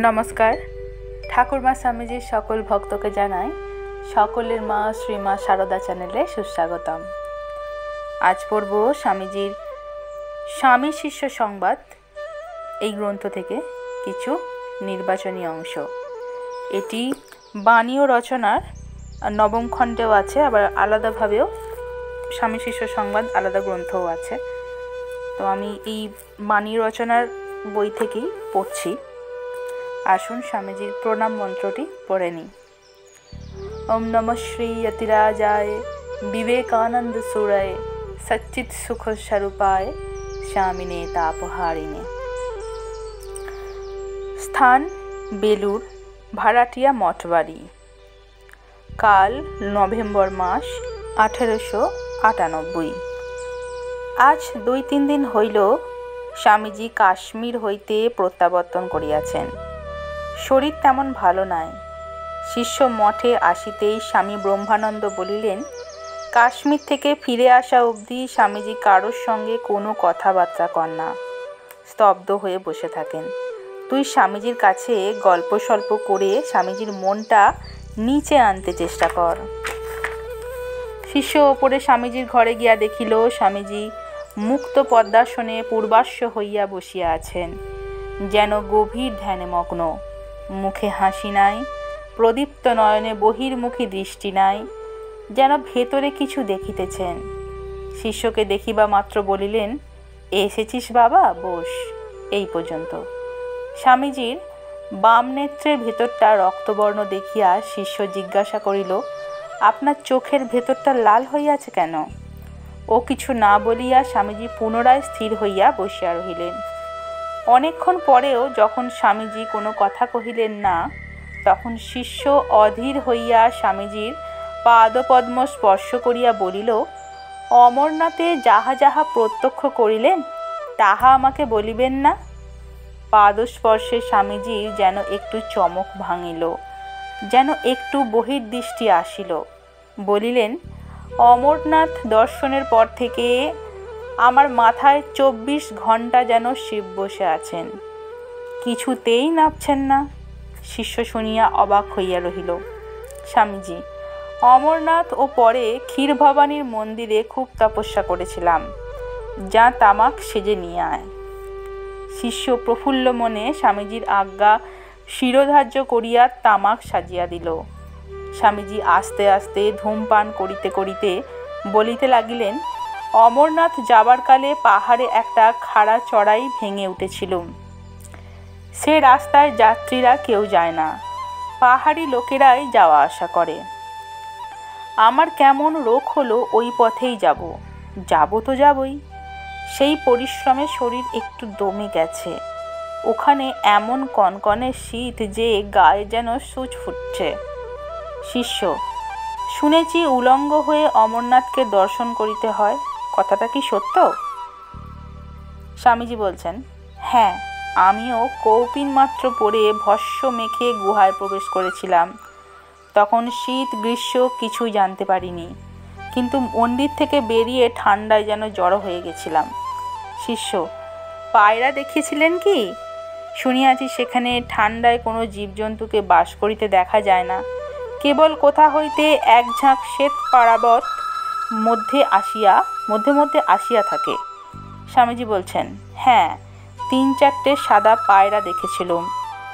নমস্কার। ঠাকুরমা স্বামীজির সকল ভক্তকে জানাই সকলের মা শ্রীমা সারদা চ্যানেলে সুস্বাগতম। আজ পড়ব স্বামীজির স্বামী শিষ্য সংবাদ এই গ্রন্থ থেকে কিছু নির্বাচনী অংশ। এটি বাণী ও রচনার নবম খণ্ডেও আছে, আবার আলাদাভাবেও স্বামী শিষ্য সংবাদ আলাদা গ্রন্থও আছে। তো আমি এই বাণী রচনার বই থেকেই পড়ছি। আসুন স্বামীজির প্রণাম মন্ত্রটি পড়ে নিই। ওম নমঃ শ্রী যতিরাজায় বিবেকানন্দ সুরায় সচ্চিৎ সুখ স্বরূপায় স্বামিনে তাপহারিণে। স্থান বেলুর ভাড়াটিয়া মঠবাড়ি। কাল নভেম্বর মাস 1898। আজ 2-3 দিন হইল স্বামীজি কাশ্মীর হইতে প্রত্যাবর্তন করিয়াছেন। শরীর তেমন ভালো নাই। শিষ্য মঠে আসিতেই স্বামী ব্রহ্মানন্দ বলিলেন, কাশ্মীর থেকে ফিরে আসা অবধি স্বামীজি কারোর সঙ্গে কোনো কথাবার্তা কর না, স্তব্ধ হয়ে বসে থাকেন। তুই স্বামীজির কাছে গল্প স্বল্প করে স্বামীজির মনটা নিচে আনতে চেষ্টা কর। শিষ্য ওপরে স্বামীজির ঘরে গিয়া দেখিল স্বামীজি মুক্ত পদ্মাসনে পূর্বাস্য হইয়া বসিয়া আছেন, যেন গভীর ধ্যানে মগ্ন। মুখে হাসি নাই, প্রদীপ্ত নয়নে বহির্মুখী দৃষ্টি নাই, যেন ভেতরে কিছু দেখিতেছেন। শিষ্যকে দেখিবা মাত্র বলিলেন, এসেছিস বাবা, বস। এই পর্যন্ত। স্বামীজির বাম নেত্রের ভেতরটা রক্তবর্ণ দেখিয়া শিষ্য জিজ্ঞাসা করিল, আপনার চোখের ভেতরটা লাল হইয়াছে কেন? ও কিছু না বলিয়া স্বামীজি পুনরায় স্থির হইয়া বসিয়া রহিলেন। অনেকক্ষণ পরেও যখন স্বামীজি কোনো কথা কহিলেন না, তখন শিষ্য অধীর হইয়া স্বামীজির পাদপদ্ম স্পর্শ করিয়া বলিল, অমরনাথে যাহা যাহা প্রত্যক্ষ করিলেন তাহা আমাকে বলিবেন না? পাদস্পর্শে স্বামীজির যেন একটু চমক ভাঙিল, যেন একটু বহির্দৃষ্টি আসিল। বলিলেন, অমরনাথ দর্শনের পর থেকে আমার মাথায় 24 ঘণ্টা যেন শিব বসে আছেন, কিছুতেই নামছেন না। শিষ্য শুনিয়া অবাক হইয়া রহিল। স্বামীজি, অমরনাথ ও পরে ক্ষীরভবানীর মন্দিরে খুব তপস্যা করেছিলাম, যা তামাক সেজে নিয়ে আয়। শিষ্য প্রফুল্ল মনে স্বামীজির আজ্ঞা শিরোধার্য করিয়া তামাক সাজিয়া দিল। স্বামীজি আস্তে আস্তে ধূমপান করিতে করিতে বলিতে লাগিলেন, অমরনাথ যাবার কালে পাহাড়ে একটা খাড়া চড়াই ভেঙে উঠেছিল। সে রাস্তায় যাত্রীরা কেউ যায় না, পাহাড়ি লোকেরাই যাওয়া আসা করে। আমার কেমন রোগ হলো, ওই পথেই যাব তো যাবই। সেই পরিশ্রমে শরীর একটু দমে গেছে। ওখানে এমন কনকনে শীত যে গায়ে যেন সূচ ফুটছে। শিষ্য, শুনেছি উলঙ্গ হয়ে অমরনাথকে দর্শন করিতে হয়, কথাটা কি সত্য? স্বামীজি বলছেন, হ্যাঁ, আমিও কৌপিন মাত্র পরে ভস্য মেখে গুহায় প্রবেশ করেছিলাম। তখন শীত গ্রীষ্ম কিছুই জানতে পারিনি, কিন্তু মন্দির থেকে বেরিয়ে ঠান্ডায় যেন জড়ো হয়ে গেছিলাম। শিষ্য, পায়রা দেখিয়েছিলেন কি? শুনিয়াছি সেখানে ঠান্ডায় কোনো জীবজন্তুকে বাস করিতে দেখা যায় না, কেবল কোথা হইতে এক ঝাঁক শ্বেত পারাবত মধ্যে মধ্যে আসিয়া থাকে। স্বামীজি বলছেন, হ্যাঁ, 3-4টে সাদা পায়রা দেখেছিলুম।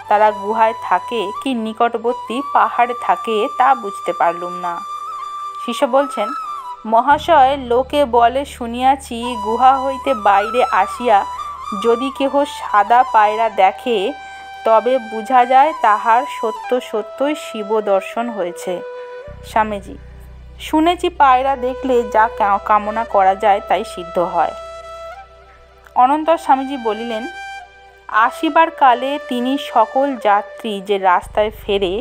তারা গুহায় থাকে কি নিকটবর্তী পাহাড়ে থাকে তা বুঝতে পারলুম না। শিষ্য বলছেন, মহাশয়, লোকে বলে শুনিয়াছি গুহা হইতে বাইরে আসিয়া যদি কেহ সাদা পায়রা দেখে তবে বুঝা যায় তাহার সত্যই শিব দর্শন হয়েছে। স্বামীজি, শুনেছি পায়রা দেখলে যা কামনা করা যায় তাই সিদ্ধ হয়। অনন্তর স্বামীজি বলিলেন, আসিবার কালে তিনি সকল যাত্রী যে রাস্তায় ফেরে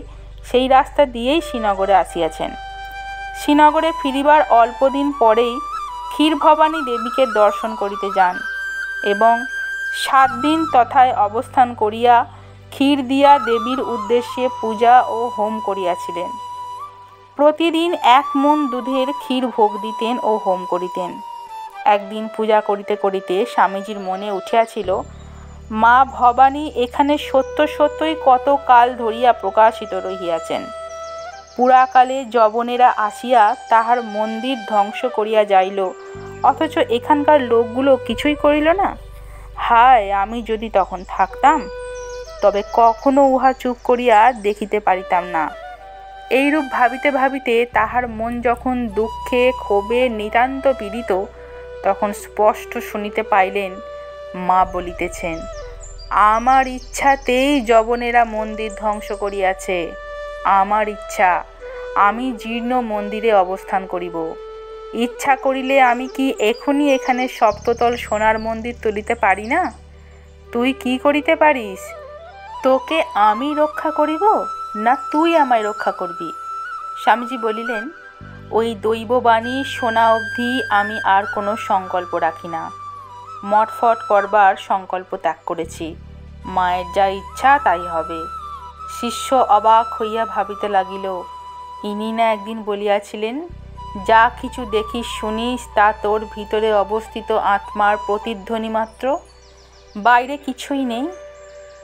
সেই রাস্তা দিয়েই শ্রীনগরে আসিয়াছেন। শ্রীনগরে ফিরিবার অল্পদিন পরেই ক্ষীরভবানী দেবীকে দর্শন করিতে যান এবং 7 দিন তথায় অবস্থান করিয়া ক্ষীর দিয়া দেবীর উদ্দেশ্যে পূজা ও হোম করিয়াছিলেন। প্রতিদিন 1 মণ দুধের ক্ষীর ভোগ দিতেন ও হোম করিতেন। একদিন পূজা করিতে করিতে স্বামীজির মনে উঠিয়াছিল, মা ভবানী এখানে সত্য সত্যই কত কাল ধরিয়া প্রকাশিত রহিয়াছেন। পুরাকালে যবনেরা আসিয়া তাহার মন্দির ধ্বংস করিয়া যাইল, অথচ এখানকার লোকগুলো কিছুই করিল না। হায়, আমি যদি তখন থাকতাম, তবে কখনো উহা চুপ করিয়া দেখিতে পারিতাম না। এইরূপ ভাবিতে ভাবিতে তাহার মন যখন দুঃখে ক্ষোভে নিতান্ত পীড়িত, তখন স্পষ্ট শুনিতে পাইলেন মা বলিতেছেন, আমার ইচ্ছাতেই যবনেরা মন্দির ধ্বংস করিয়াছে। আমার ইচ্ছা, আমি জীর্ণ মন্দিরে অবস্থান করিব। ইচ্ছা করিলে আমি কি এখনই এখানে সপ্ততল সোনার মন্দির তুলিতে পারি না? তুই কি করিতে পারিস? তোকে আমি রক্ষা করিব, না তুই আমায় রক্ষা করবি? স্বামীজি বলিলেন, ওই দৈববাণী শোনা অবধি আমি আর কোনো সংকল্প রাখি না। মটফট করবার সংকল্প ত্যাগ করেছি। মায়ের যা ইচ্ছা তাই হবে। শিষ্য অবাক হইয়া ভাবিতে লাগিল, ইনি না একদিন বলিয়াছিলেন, যা কিছু দেখিস শুনিস তা তোর ভিতরে অবস্থিত আত্মার প্রতিধ্বনি মাত্র, বাইরে কিছুই নেই।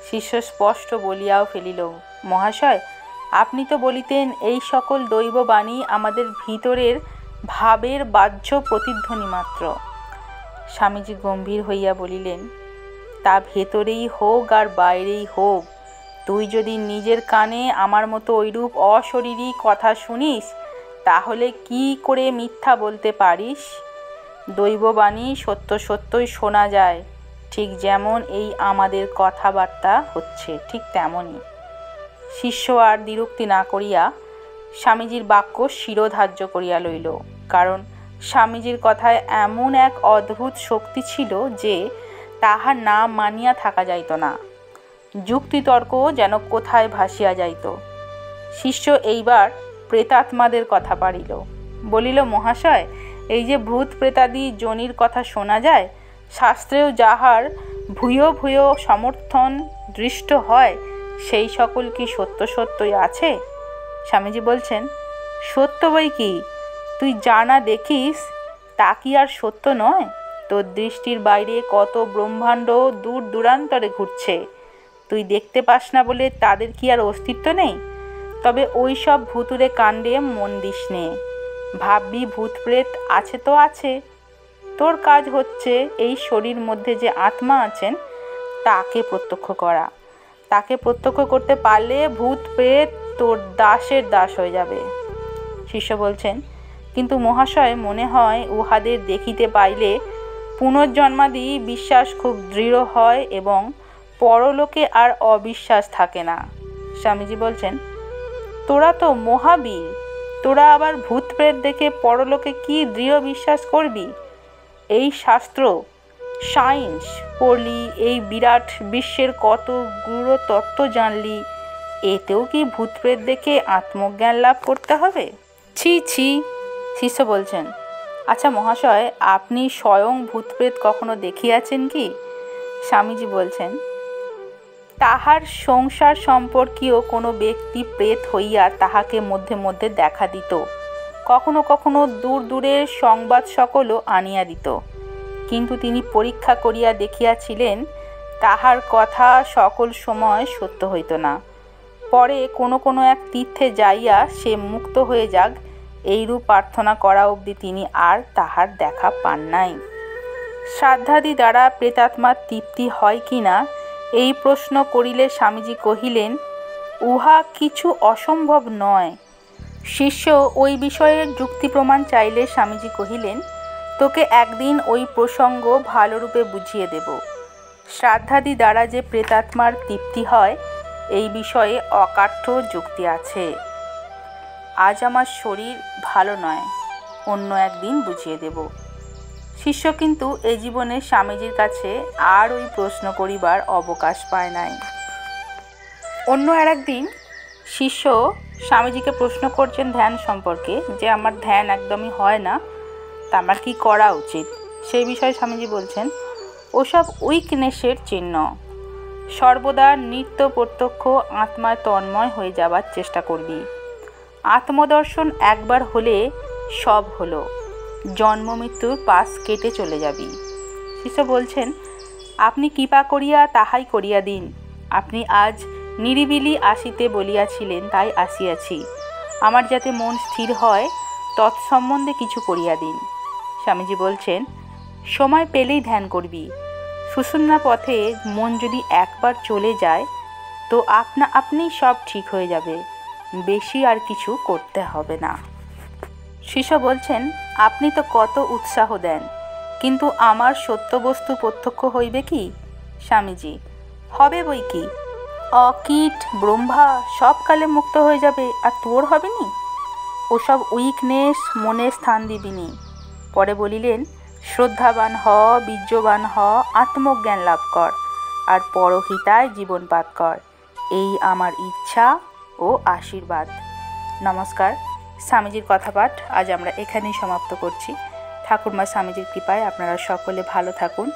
শিষ্য স্পষ্ট বলিয়াও ফেলিল, মহাশয়, আপনি তো বলিতেন এই সকল দৈববাণী আমাদের ভিতরের ভাবের বাহ্য প্রতিধ্বনি মাত্র। স্বামীজি গম্ভীর হইয়া বলিলেন, তা ভেতরেই হোক আর বাইরেই হোক, তুই যদি নিজের কানে আমার মতো ঐরূপ অশরীরী কথা শুনিস, তাহলে কি করে মিথ্যা বলতে পারিস? দৈববাণী সত্য সত্যই শোনা যায়, ঠিক যেমন এই আমাদের কথাবার্তা হচ্ছে, ঠিক তেমনই। শিষ্য আর দ্বিরুক্তি না করিয়া স্বামীজির বাক্য শিরোধার্য করিয়া লইল, কারণ স্বামীজির কথায় এমন এক অদ্ভুত শক্তি ছিল যে তাহা না মানিয়া থাকা যাইত না। যুক্তিতর্ক যেন কোথায় ভাসিয়া যাইত। শিষ্য এইবার প্রেতাত্মাদের কথা পারিল। বলিল, মহাশয়, এই যে ভূত প্রেতাদি যোনির কথা শোনা যায়, শাস্ত্রেও যাহার ভূয় ভূয় সমর্থন দৃষ্ট হয়, সেই সকল কি সত্য সত্যই আছে? স্বামীজি বলছেন, সত্য বই কি, তুই জানা দেখিস তা কি আর সত্য নয়? তোর দৃষ্টির বাইরে কত ব্রহ্মাণ্ড দূর দূরান্তরে ঘুরছে, তুই দেখতে পাস না বলে তাদের কি আর অস্তিত্ব নেই? তবে ওই সব ভুতুরে কাণ্ডে মন দিস নে। ভাববি ভূত প্রেত আছে তো আছে, তোর কাজ হচ্ছে এই শরীর মধ্যে যে আত্মা আছেন তাকে প্রত্যক্ষ করা। তাকে প্রত্যক্ষ করতে পারলে ভূত প্রেত তোর দাসের দাস হয়ে যাবে। শিষ্য বলছেন, কিন্তু মহাশয়, মনে হয় উহাদের দেখিতে পাইলে পুনর্জন্মাদি বিশ্বাস খুব দৃঢ় হয় এবং পরলোকে আর অবিশ্বাস থাকে না। স্বামীজি বলছেন, তোরা তো মহাবীর, তোরা আবার ভূত প্রেত দেখে পরলোকে কি দৃঢ় বিশ্বাস করবি? এই শাস্ত্র সায়েন্স পড়লি, এই বিরাট বিশ্বের কত গূঢ় তত্ত্ব জানলি, এতেও কি ভূত প্রেত দেখে আত্মজ্ঞান লাভ করতে হবে? ছি ছি। শিষ্য বলছেন, আচ্ছা মহাশয়, আপনি স্বয়ং ভূত প্রেত কখনো দেখিয়াছেন কি? স্বামীজি বলছেন, তাহার সংসার সম্পর্কীয় কোনো ব্যক্তি প্রেত হইয়া তাহাকে মধ্যে মধ্যে দেখা দিত, কখনো কখনো দূর দূরের সংবাদ সকলও আনিয়া দিত, কিন্তু তিনি পরীক্ষা করিয়া দেখিয়াছিলেন তাহার কথা সকল সময় সত্য হইত না। পরে কোনো কোনো এক তীর্থে যাইয়া সে মুক্ত হয়ে যাক, এইরূপ প্রার্থনা করা অবধি তিনি আর তাহার দেখা পান নাই। শ্রাদ্ধাদি দ্বারা প্রেতাত্মার তৃপ্তি হয় কি না, এই প্রশ্ন করিলে স্বামীজি কহিলেন, উহা কিছু অসম্ভব নয়। শিষ্য ওই বিষয়ে যুক্তি প্রমাণ চাইলে স্বামীজি কহিলেন, তোকে একদিন ওই প্রসঙ্গ ভালোরূপে বুঝিয়ে দেব। শ্রাদ্ধাদি দ্বারা যে প্রেতাত্মার তৃপ্তি হয়, এই বিষয়ে অকাঠ্য যুক্তি আছে। আজ আমার শরীর ভালো নয়, অন্য একদিন বুঝিয়ে দেব। শিষ্য কিন্তু এ জীবনে স্বামীজির কাছে আর ওই প্রশ্ন করিবার অবকাশ পায় নাই। অন্য আর একদিন শিষ্য স্বামীজিকে প্রশ্ন করছেন ধ্যান সম্পর্কে, যে আমার ধ্যান একদমই হয় না, তা আমার কী করা উচিত? সেই বিষয়ে স্বামীজি বলছেন, ওসব উইকনেসের চিহ্ন। সর্বদা নিত্য প্রত্যক্ষ আত্মায় তন্ময় হয়ে যাবার চেষ্টা করবি। আত্মদর্শন একবার হলে সব হলো, জন্ম মৃত্যুর পাশ কেটে চলে যাবি। শিষ্য বলছেন, আপনি কৃপা করিয়া তাহাই করিয়া দিন। আপনি আজ নিরিবিলি আসিতে বলিয়াছিলেন, তাই আসিয়াছি। আমার যাতে মন স্থির হয় তৎসম্বন্ধে কিছু করিয়া দিন। স্বামীজি বলছেন, সময় পেলেই ধ্যান করবি। সুষুম্না পথে মন যদি একবার চলে যায় তো আপনা আপনি সব ঠিক হয়ে যাবে, বেশি আর কিছু করতে হবে না। শিষ্য বলছেন, আপনি তো কত উৎসাহ দেন, কিন্তু আমার সত্য বস্তু প্রত্যক্ষ হইবে কি? স্বামীজি, হবে বই কি। অকীট ব্রহ্মা সব কালে মুক্ত হয়ে যাবে, আর তোর হবে নি? ওসব উইকনেস মনে স্থান দিবিনি। পরে বলিলেন, শ্রদ্ধাবান হ, বীর্যবান হ, আত্মজ্ঞান লাভ কর, আর পরহিতায় জীবনপাত কর। এই আমার ইচ্ছা ও আশীর্বাদ। নমস্কার। স্বামীজির কথাপাঠ আজ আমরা এখানেই সমাপ্ত করছি। ঠাকুরমা স্বামীজির কৃপায় আপনারা সকলে ভালো থাকুন,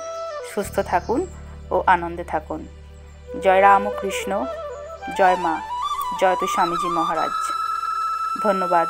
সুস্থ থাকুন ও আনন্দে থাকুন। জয় রামকৃষ্ণ, জয় মা, জয় তো স্বামীজি মহারাজ। ধন্যবাদ।